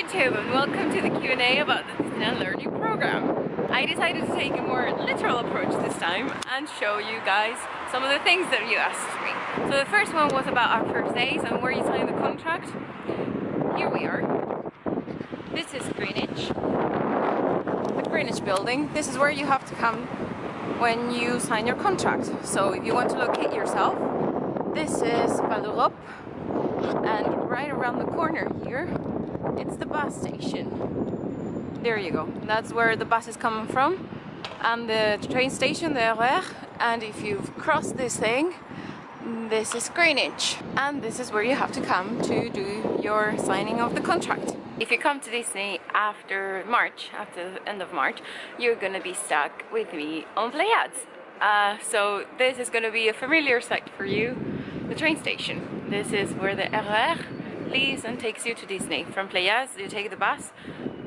YouTube and welcome to the Q&A about the Disneyland Learning Program. I decided to take a more literal approach this time and show you guys some of the things that you asked me. So the first one was about our first days and where you sign the contract. Here we are. This is Greenwich. The Greenwich building. This is where you have to come when you sign your contract. So if you want to locate yourself, this is Val d'Europe, and right around the corner here it's the bus station. There you go. That's where the bus is coming from, and the train station, the RER. And if you've crossed this thing, this is Greenwich, and this is where you have to come to do your signing of the contract. If you come to Disney after March, after the end of March, you're gonna be stuck with me on Pleiades. So this is gonna be a familiar sight for you, the train station. This is where the RER leaves and takes you to Disney. From Pleiades, you take the bus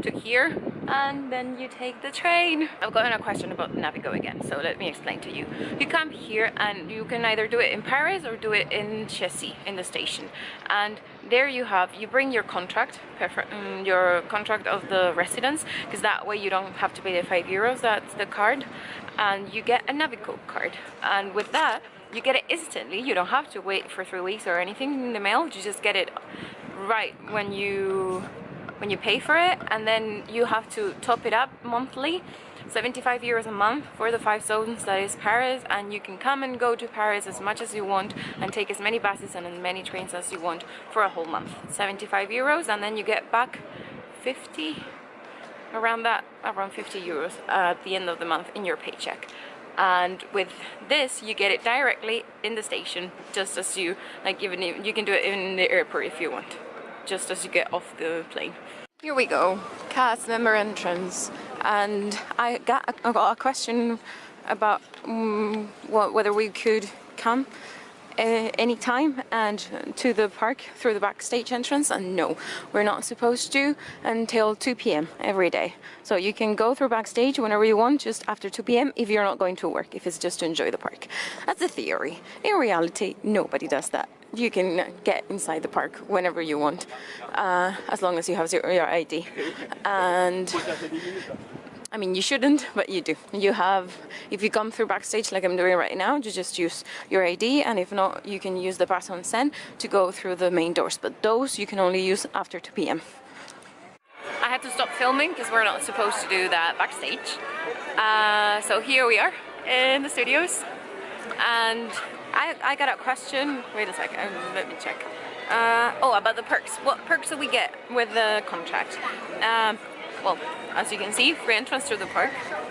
to here, and then you take the train. I've gotten a question about Navigo again, so let me explain to you. You come here and you can either do it in Paris or do it in Chessy, in the station. And there you bring your contract, your contract of the residence, because that way you don't have to pay the €5, that's the card, and you get a Navigo card. And with that, you get it instantly. You don't have to wait for 3 weeks or anything in the mail. You just get it right when you pay for it, and then you have to top it up monthly, €75 a month for the 5 zones that is Paris, and you can come and go to Paris as much as you want and take as many buses and as many trains as you want for a whole month. €75, and then you get back 50, around €50 at the end of the month in your paycheck. And with this you get it directly in the station, just as you even you can do it in the airport if you want, just as you get off the plane. Here we go, cast member entrance, and I got a question about whether we could come anytime and to the park through the backstage entrance, and no, we're not supposed to until 2 p.m. every day. So you can go through backstage whenever you want, just after 2 p.m. if you're not going to work, if it's just to enjoy the park. That's the theory. In reality, nobody does that. You can get inside the park whenever you want, as long as you have your ID. And I mean, you shouldn't, but you do. If you come through backstage like I'm doing right now, you just use your ID, and if not, you can use the pass on scène to go through the main doors, but those you can only use after 2 p.m. I had to stop filming because we're not supposed to do that backstage. So here we are in the studios, and I got a question. Wait a second, let me check. About the perks. What perks do we get with the contract? Well, as you can see, free entrance to the park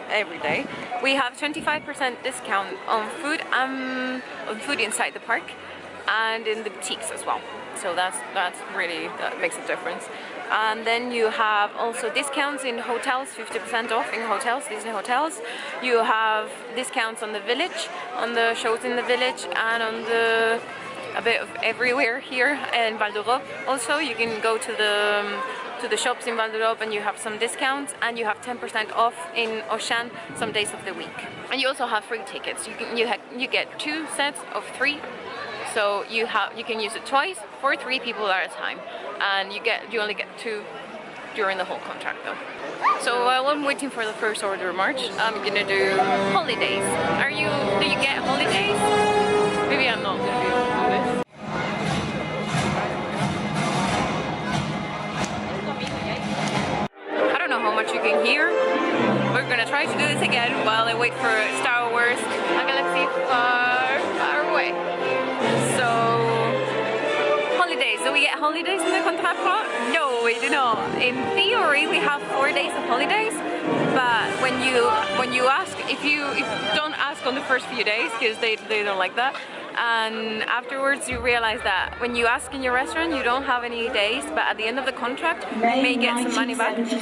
every day. We have 25% discount on food inside the park and in the boutiques as well. So that makes a difference. And then you have also discounts in hotels, 50% off in hotels, Disney hotels. You have discounts on the village, on the shows in the village, and on a bit of everywhere here in Val d'Europe. Also, you can go to the shops in Val d'Europe and you have some discounts, and you have 10% off in Ocean some days of the week. And you also have free tickets. You get 2 sets of 3, so you can use it twice for 3 people at a time, and you only get 2 during the whole contract though. So while I'm waiting for the first order of March, I'm gonna do holidays. Do you get holidays? Maybe I'm not gonna do this. I don't know how much you can hear. We're gonna try to do this again while I wait for Star Wars: A Galaxy Far, Far Away. So, holidays. Do we get holidays in the contract? No, we do not. In theory, we have 4 days of holidays, but when you ask, if you don't ask on the first few days, because they don't like that, and afterwards you realize that when you ask in your restaurant you don't have any days, but at the end of the contract you may get some money back. Oops.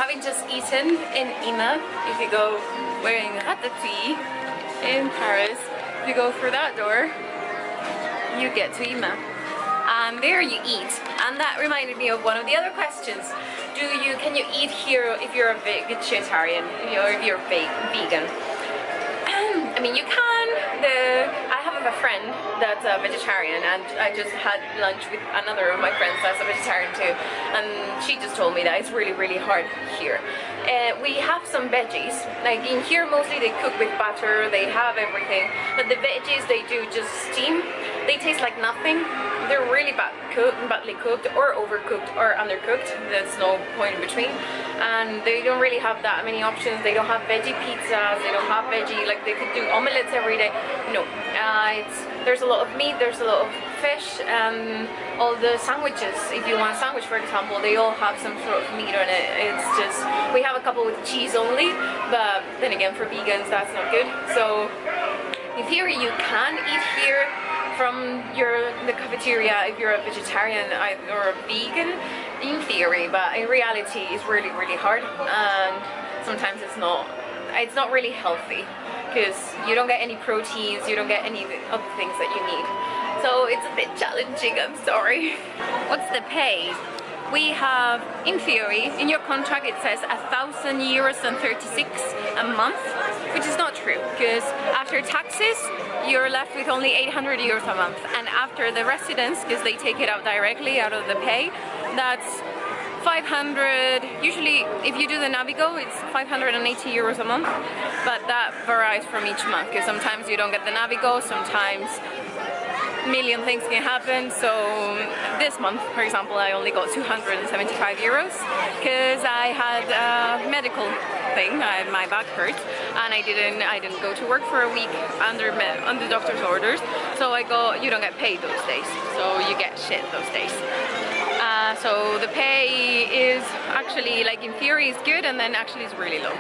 Having just eaten in IMA, if you go wearing ratatouille in Paris, if you go through that door, you get to IMA. And there you eat. And that reminded me of one of the other questions. Can you eat here if you're a vegetarian, or if you're vegan? I mean, you can. I have a friend that's a vegetarian, and I just had lunch with another of my friends that's a vegetarian too, and she just told me that it's really hard here. We have some veggies, like in here mostly they cook with butter, they have everything, but the veggies they do just steam. They taste like nothing. They're really badly cooked or overcooked or undercooked. There's no point in between. And they don't really have that many options. They don't have veggie pizzas, they don't have veggie, like they could do omelets every day. No, there's a lot of meat, there's a lot of fish, and all the sandwiches, if you want a sandwich for example, they all have some sort of meat on it. It's just, we have a couple with cheese only, but then again for vegans that's not good. So in theory you can eat here from the cafeteria if you're a vegetarian or a vegan, in theory, but in reality it's really hard, and sometimes it's not really healthy because you don't get any proteins, you don't get any of the things that you need. So it's a bit challenging, I'm sorry. What's the pay? We have, in theory, in your contract it says 1,000 euros and 36 a month, which is not true, because after taxes you're left with only 800 euros a month, and after the residence, because they take it out directly out of the pay, that's 500, usually if you do the Navigo it's 580 euros a month, but that varies from each month, because sometimes you don't get the Navigo, sometimes million things can happen. So this month, for example, I only got 275 euros because I had a medical thing. My back hurt, and I didn't go to work for a week under doctor's orders. So you don't get paid those days. So you get shit those days. So the pay is actually, like in theory, is good, and then actually it's really low.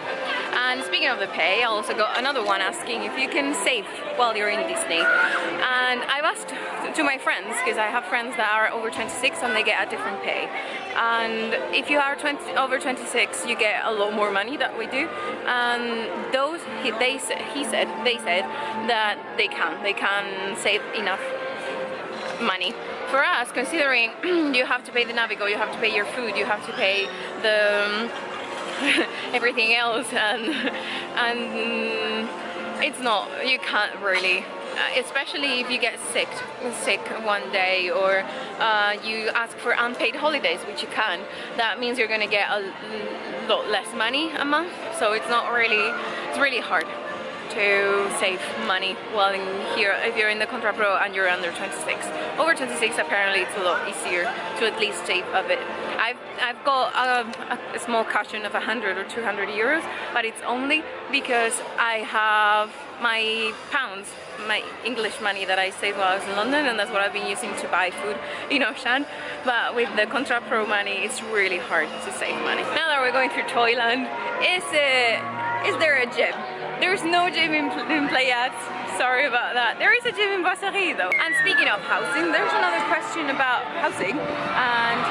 And speaking of the pay, I also got another one asking if you can save while you're in Disney. And I've asked to my friends, because I have friends that are over 26 and they get a different pay. And if you are over 26, you get a lot more money that we do. And they said that they can save enough money. For us, considering you have to pay the Navigo, you have to pay your food, you have to pay the everything else, and it's not, you can't really, especially if you get sick one day, or you ask for unpaid holidays, which you can, that means you're gonna get a lot less money a month. So it's really hard to save money while in here if you're in the Contra Pro and you're under 26. Over 26 apparently it's a lot easier to at least save a bit. I've got a small cushion of 100 or 200 euros, but it's only because I have my pounds, my English money that I saved while I was in London, and that's what I've been using to buy food in Ocean. But with the Contra Pro money it's really hard to save money. Now that we're going through Toyland, is there a gym? There's no gym in Playat, sorry about that. There is a gym in Brasserie though. And speaking of housing, there's another question about housing and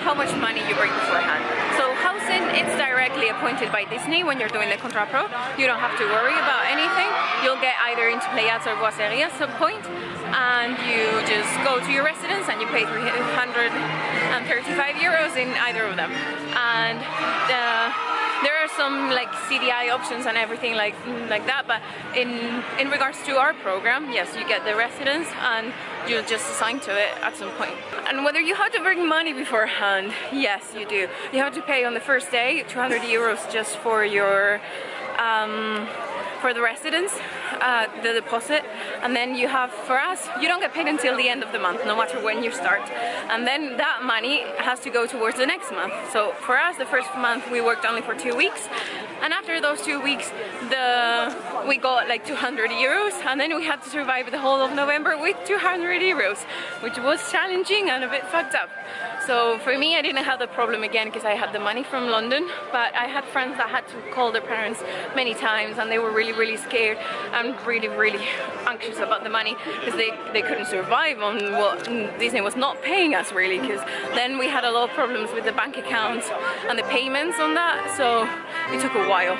how much money you bring beforehand. So housing, it's directly appointed by Disney when you're doing the Contra Pro. You don't have to worry about anything. You'll get either into Playat or Brasserie at some point, and you just go to your residence and you pay 335 euros in either of them. And there are some like CDI options and everything like that, but in regards to our program, yes, you get the residence and you'll just assign to it at some point. And whether you have to bring money beforehand, yes, you do. You have to pay on the first day 200 euros just for your for the residence, the deposit, and then you have, for us, you don't get paid until the end of the month, no matter when you start, and then that money has to go towards the next month. So for us, the first month we worked only for 2 weeks, and after those 2 weeks we got like 200 euros, and then we had to survive the whole of November with 200 euros, which was challenging and a bit fucked up. So for me, I didn't have the problem again because I had the money from London, but I had friends that had to call their parents many times, and they were really scared and really anxious about the money because they couldn't survive on what Disney was not paying us really, because then we had a lot of problems with the bank accounts and the payments on that, so it took a while.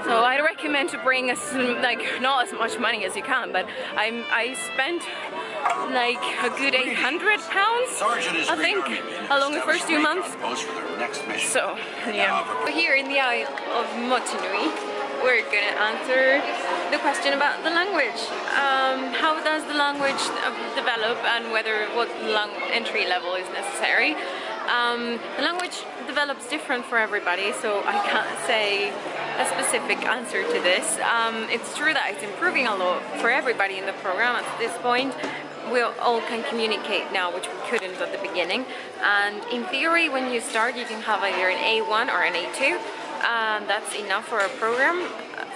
So I recommend to bring not as much money as you can, but I spent like a good £800, I think, along the first 2 months. So yeah, we're here in the Isle of Motunui, we're gonna answer the question about the language. How does the language develop, and what entry level is necessary? The language develops different for everybody, so I can't say a specific answer to this. It's true that it's improving a lot for everybody in the program at this point. We all can communicate now, which we couldn't at the beginning. And in theory, when you start, you can have either an A1 or an A2. That's enough for a program.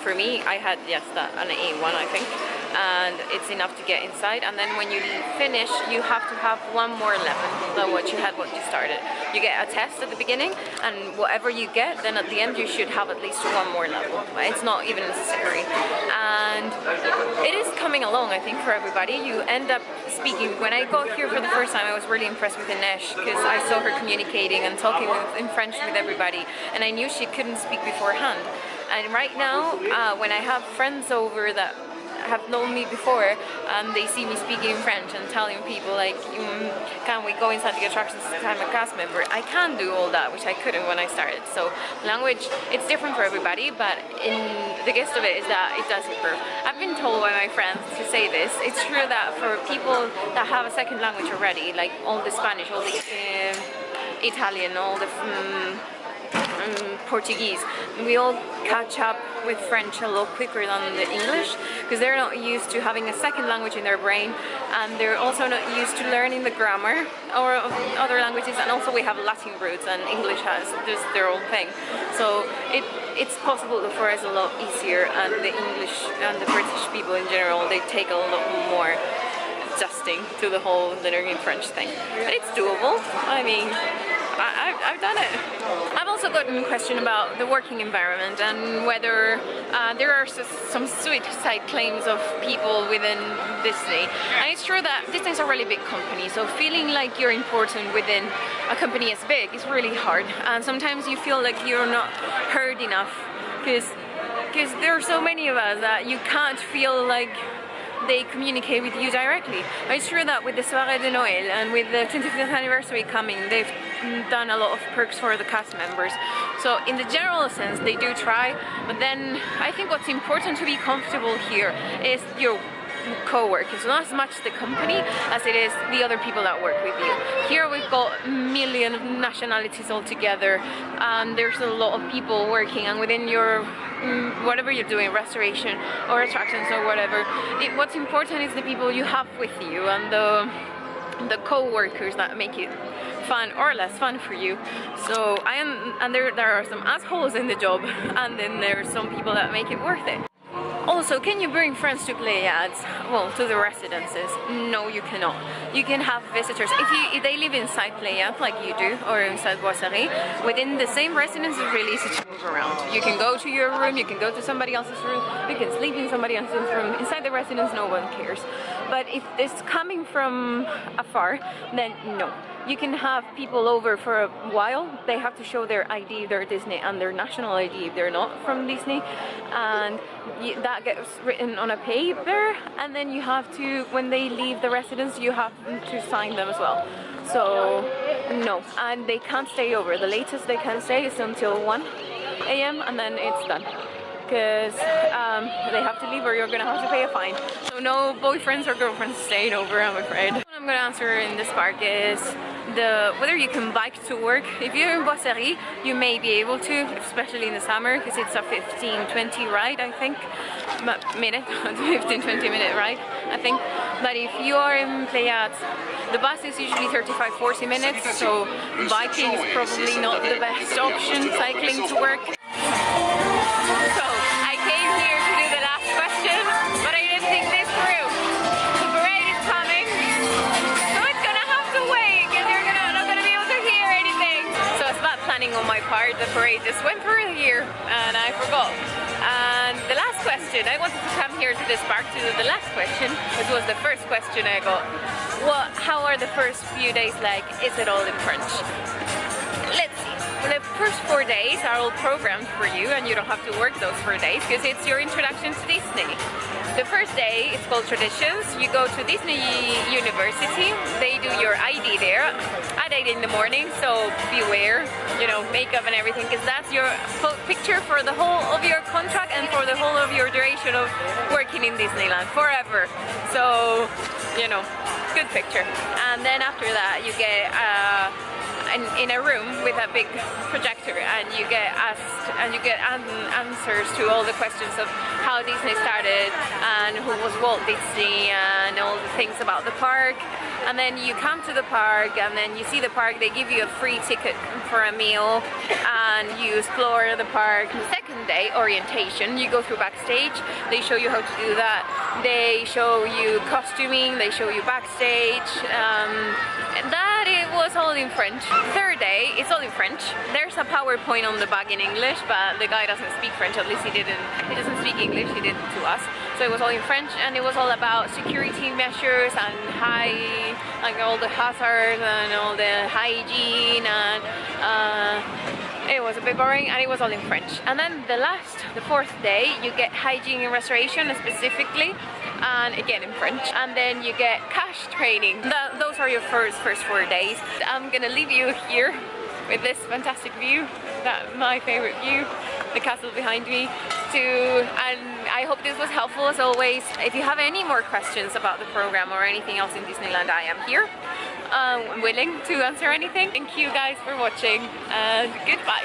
For me, I had, yes, an A1, I think. And it's enough to get inside. And then when you finish, you have to have one more level than what you had when you started. You get a test at the beginning, and whatever you get, then at the end you should have at least one more level. It's not even necessary. And it is coming along, I think, for everybody. You end up speaking. When I got here for the first time, I was really impressed with Ines, because I saw her communicating and talking in French with everybody, and I knew she couldn't speak beforehand. And right now, when I have friends over that have known me before, and they see me speaking in French and telling people like, can we go inside the attractions as I'm a cast member? I can do all that, which I couldn't when I started. So language, it's different for everybody, but the gist of it is that it does improve. I've been told by my friends to say this. It's true that for people that have a second language already, like all the Spanish, all the Italian, all the Portuguese, we all catch up with French a lot quicker than the English, because they're not used to having a second language in their brain, and they're also not used to learning the grammar or other languages. And also we have Latin roots, and English has just their own thing. So it's possible for us a lot easier, and the English and the British people in general, they take a lot more adjusting to the whole learning French thing. But it's doable. I mean, I've done it. I've also gotten a question about the working environment and whether there are some suicide claims of people within Disney. And it's true that Disney's a really big company, so feeling like you're important within a company as big is really hard. And sometimes you feel like you're not heard enough, because there are so many of us that you can't feel like they communicate with you directly. It's true that with the Soirée de Noël and with the 25th anniversary coming, they've done a lot of perks for the cast members. So in the general sense, they do try, but then I think what's important to be comfortable here is your co-workers, not as much the company as it is the other people that work with you. Here we've got a million of nationalities all together, and there's a lot of people working, and within your whatever you're doing, restoration or attractions or whatever, what's important is the people you have with you and the co-workers that make it fun or less fun for you. So there are some assholes in the job, and then there's some people that make it worth it. Also, can you bring friends to Pléiades? Well, to the residences? No, you cannot. You can have visitors. If they live inside Pléiades, like you do, or inside Boisserie, within the same residence, it's really easy to move around. You can go to your room, you can go to somebody else's room, you can sleep in somebody else's room. Inside the residence, no one cares. But if it's coming from afar, then no. You can have people over for a while. They have to show their ID, their Disney, and their national ID if they're not from Disney, and that gets written on a paper, and then you have to, when they leave the residence, you have to sign them as well. So no, and they can't stay over. The latest they can stay is until 1 AM, and then it's done, because they have to leave or you're gonna have to pay a fine. So no boyfriends or girlfriends staying over, I'm afraid. What I'm gonna answer in this park is whether you can bike to work. If you're in Boisserie, you may be able to, especially in the summer, because it's a 15-20 ride, I think. 15-20 minute ride, I think. But if you are in Pléiades, the bus is usually 35-40 minutes, so biking is probably not the best option, cycling to work. So I came here to do the last question, but I didn't think this through. The parade is coming, so it's gonna have to wait, because you're not gonna be able to hear anything. So it's bad planning on my part. The parade just went through here, and I forgot. And the last question, I wanted to come here to this park to do the last question, which was the first question I got. How are the first few days like? Is it all in French? Let's see. Well, the first 4 days are all programmed for you, and you don't have to work those 4 days, because it's your introduction to Disney. The first day, it's called Traditions. You go to Disney University. They do your ID there at 8 in the morning, so beware, you know, makeup and everything, because that's your picture for the whole of your contract and for the whole of your duration of working in Disneyland, forever. So, you know, good picture. And then after that, you get in a room with a big projector, and you get asked and you get answers to all the questions of how Disney started and who was Walt Disney and all the things about the park. And then you come to the park and then you see the park. They give you a free ticket for a meal and you explore the park. The second day, orientation, you go through backstage. They show you how to do that. They show you costuming, they show you backstage. That it was all in French. Third day, it's all in French. There's a PowerPoint on the back in English, but the guy doesn't speak French, at least he doesn't speak English, he did to us. So it was all in French, and it was all about security measures and like all the hazards and all the hygiene, and it was a bit boring, and it was all in French. And then the fourth day, you get hygiene and restoration specifically, and again in French. And then you get cash training. Those are your first 4 days. I'm gonna leave you here with this fantastic view, my favorite view, the castle behind me. And I hope this was helpful as always. If you have any more questions about the program or anything else in Disneyland, I am here. I'm willing to answer anything. Thank you guys for watching, and goodbye.